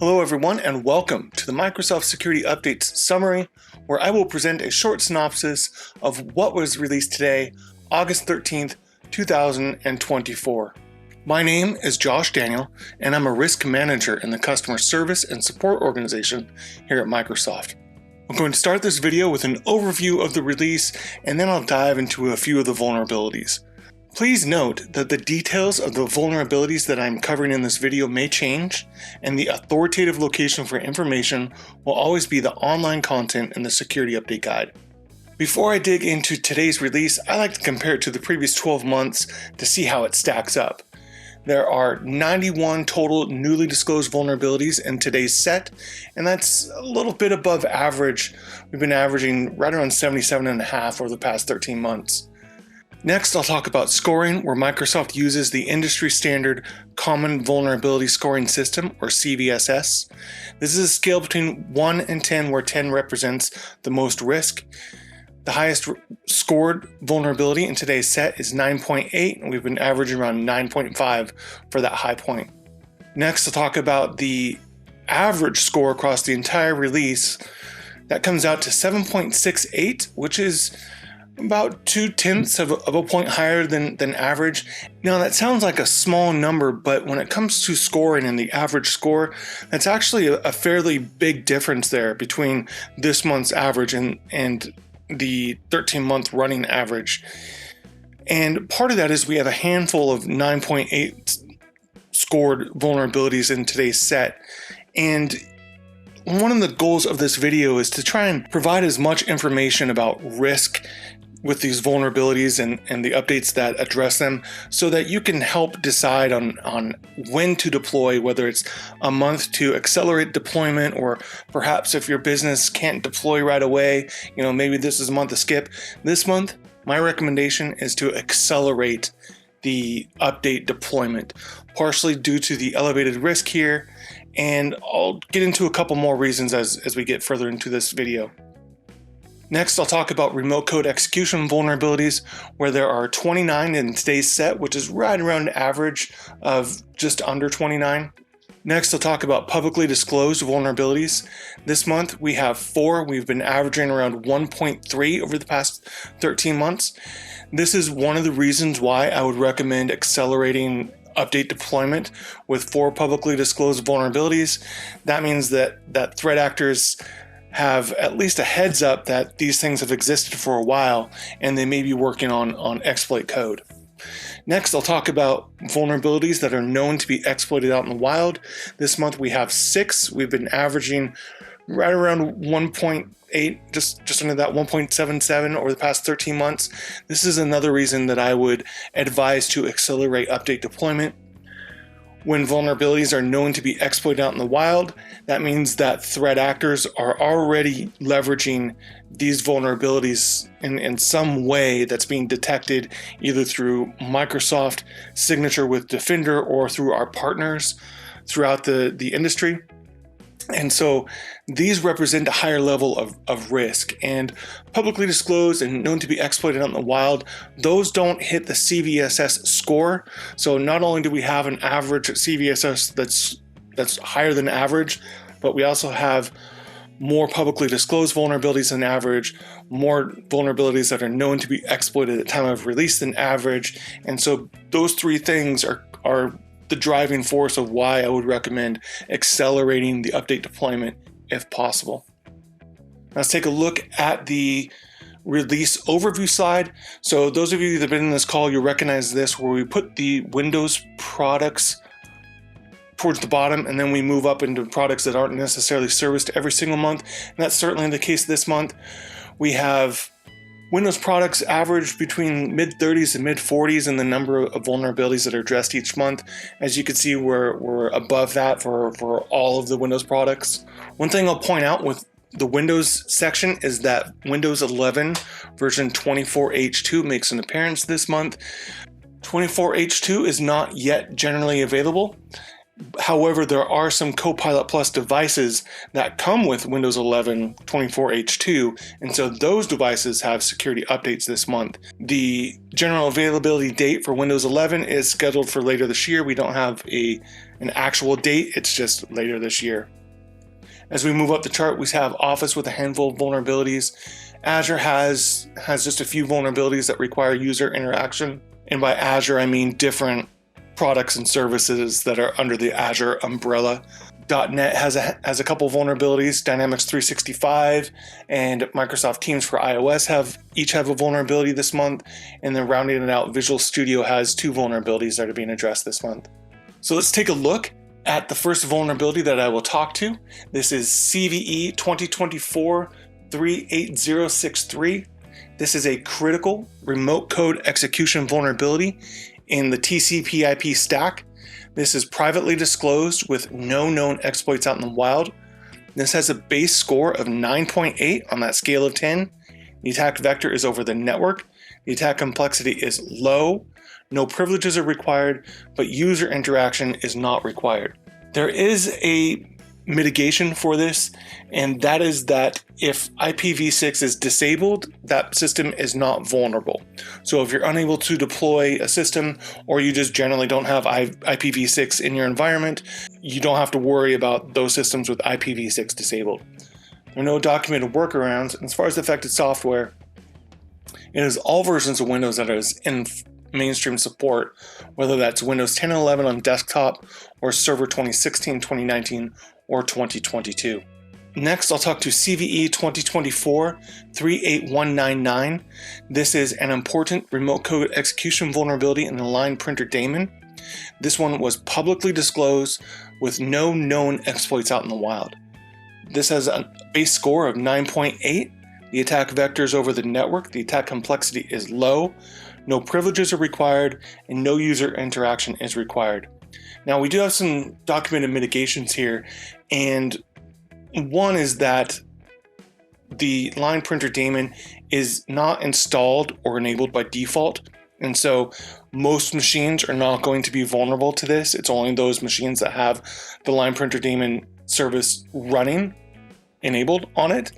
Hello everyone and welcome to the Microsoft Security Updates Summary, where I will present a short synopsis of what was released today, August 13th, 2024. My name is Josh Daniel and I'm a risk manager in the customer service and support organization here at Microsoft. I'm going to start this video with an overview of the release and then I'll dive into a few of the vulnerabilities. Please note that the details of the vulnerabilities that I'm covering in this video may change, and the authoritative location for information will always be the online content in the Security Update Guide. Before I dig into today's release, I like to compare it to the previous 12 months to see how it stacks up. There are 91 total newly disclosed vulnerabilities in today's set, and that's a little bit above average. We've been averaging right around 77.5 over the past 13 months. Next, I'll talk about scoring, where Microsoft uses the industry standard Common Vulnerability Scoring System, or CVSS. This is a scale between 1 and 10, where 10 represents the most risk. The highest scored vulnerability in today's set is 9.8, and we've been averaging around 9.5 for that high point. Next, I'll talk about the average score across the entire release. That comes out to 7.68, which is about 0.2 of a point higher than average. Now that sounds like a small number, but when it comes to scoring and the average score, that's actually a fairly big difference there between this month's average and the 13-month running average. And part of that is we have a handful of 9.8 scored vulnerabilities in today's set. And one of the goals of this video is to try and provide as much information about risk with these vulnerabilities and the updates that address them, so that you can help decide on when to deploy, whether it's a month to accelerate deployment, or perhaps if your business can't deploy right away, maybe this is a month to skip. This month, my recommendation is to accelerate the update deployment, partially due to the elevated risk here, and I'll get into a couple more reasons as we get further into this video. Next, I'll talk about remote code execution vulnerabilities, where there are 29 in today's set, which is right around average of just under 29. Next, I'll talk about publicly disclosed vulnerabilities. This month, we have 4. We've been averaging around 1.3 over the past 13 months. This is one of the reasons why I would recommend accelerating update deployment with 4 publicly disclosed vulnerabilities. That means that threat actors have at least a heads up that these things have existed for a while and they may be working on exploit code. Next, I'll talk about vulnerabilities that are known to be exploited out in the wild. This month we have 6. We've been averaging right around 1.8, just under that 1.77 over the past 13 months. This is another reason that I would advise to accelerate update deployment. When vulnerabilities are known to be exploited out in the wild, that means that threat actors are already leveraging these vulnerabilities in some way that's being detected either through Microsoft Signature with Defender or through our partners throughout the industry. And so these represent a higher level of risk, and publicly disclosed and known to be exploited out in the wild, those don't hit the CVSS score. So not only do we have an average CVSS that's higher than average, but we also have more publicly disclosed vulnerabilities than average, more vulnerabilities that are known to be exploited at the time of release than average. And so those 3 things are the driving force of why I would recommend accelerating the update deployment if possible. Now let's take a look at the release overview slide. So those of you that have been in this call, you'll recognize this, where we put the Windows products towards the bottom and then we move up into products that aren't necessarily serviced every single month. And that's certainly the case this month. We have Windows products average between mid-30s and mid-40s in the number of vulnerabilities that are addressed each month. As you can see, we're above that for all of the Windows products. One thing I'll point out with the Windows section is that Windows 11 version 24H2 makes an appearance this month. 24H2 is not yet generally available. However, there are some Copilot Plus devices that come with Windows 11 24H2, and so those devices have security updates this month. The general availability date for Windows 11 is scheduled for later this year. We don't have an actual date, it's just later this year. As we move up the chart, we have Office with a handful of vulnerabilities. Azure has just a few vulnerabilities that require user interaction. And by Azure, I mean different products and services that are under the Azure umbrella. .NET has a couple vulnerabilities. Dynamics 365 and Microsoft Teams for iOS each have a vulnerability this month, and then rounding it out, Visual Studio has 2 vulnerabilities that are being addressed this month. So let's take a look at the first vulnerability that I will talk to. This is CVE 2024-38063. This is a critical remote code execution vulnerability in the TCP/IP stack. This is privately disclosed with no known exploits out in the wild. This has a base score of 9.8 on that scale of 10. The attack vector is over the network. The attack complexity is low. No privileges are required, but user interaction is not required. There is a mitigation for this, and that is that if IPv6 is disabled, that system is not vulnerable. So if you're unable to deploy a system, or you just generally don't have IPv6 in your environment, you don't have to worry about those systems with IPv6 disabled. There are no documented workarounds. As far as affected software, it is all versions of Windows that is in mainstream support, whether that's Windows 10 and 11 on desktop or Server 2016, 2019, or 2022. Next, I'll talk to CVE 2024-38199. This is an important remote code execution vulnerability in the line printer daemon. This one was publicly disclosed with no known exploits out in the wild. This has a base score of 9.8. The attack vector is over the network. The attack complexity is low. No privileges are required, and no user interaction is required. Now, we do have some documented mitigations here, and one is that the line printer daemon is not installed or enabled by default, and so most machines are not going to be vulnerable to this. It's only those machines that have the line printer daemon service running enabled on it.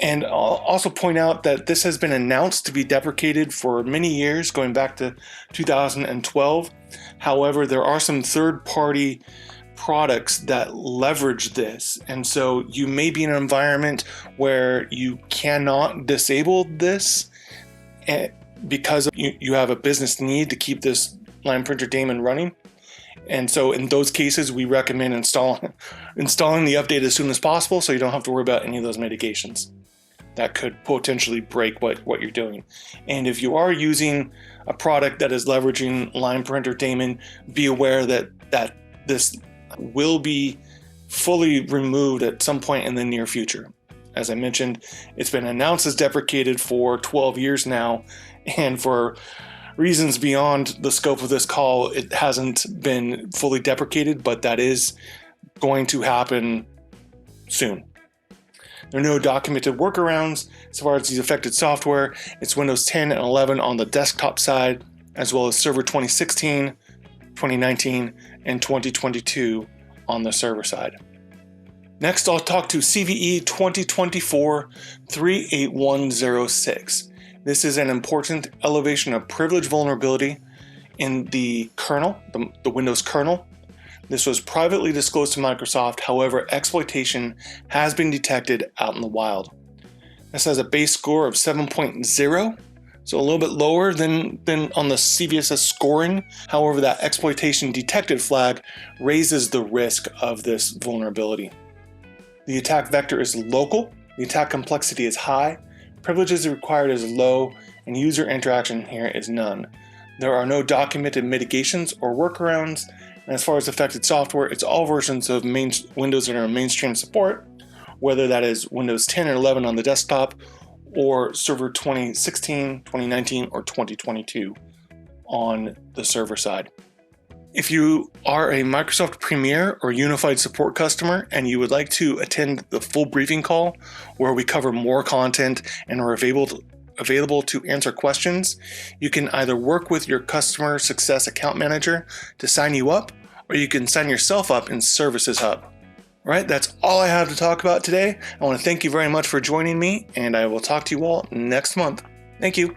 And I'll also point out that this has been announced to be deprecated for many years, going back to 2012. However, there are some third-party products that leverage this. And so you may be in an environment where you cannot disable this because you have a business need to keep this line printer daemon running. And so in those cases, we recommend installing the update as soon as possible so you don't have to worry about any of those mitigations that could potentially break what you're doing. And if you are using a product that is leveraging line printer daemon, be aware that this will be fully removed at some point in the near future. As I mentioned, it's been announced as deprecated for 12 years now, and for reasons beyond the scope of this call, it hasn't been fully deprecated, but that is going to happen soon. There are no documented workarounds. As far as the affected software, it's Windows 10 and 11 on the desktop side, as well as Server 2016, 2019, and 2022 on the server side. Next, I'll talk to CVE 2024-38106. This is an important elevation of privilege vulnerability in the kernel, the Windows kernel. This was privately disclosed to Microsoft, however, exploitation has been detected out in the wild. This has a base score of 7.0, so a little bit lower than on the CVSS scoring. However, that exploitation detected flag raises the risk of this vulnerability. The attack vector is local, the attack complexity is high, privileges required is low, and user interaction here is none. There are no documented mitigations or workarounds. And as far as affected software, it's all versions of Windows that are in mainstream support, whether that is Windows 10 or 11 on the desktop, or Server 2016, 2019, or 2022 on the server side. If you are a Microsoft Premier or Unified Support customer and you would like to attend the full briefing call where we cover more content and are available to answer questions, you can either work with your customer success account manager to sign you up, or you can sign yourself up in Services Hub. All right, that's all I have to talk about today. I want to thank you very much for joining me, and I will talk to you all next month. Thank you.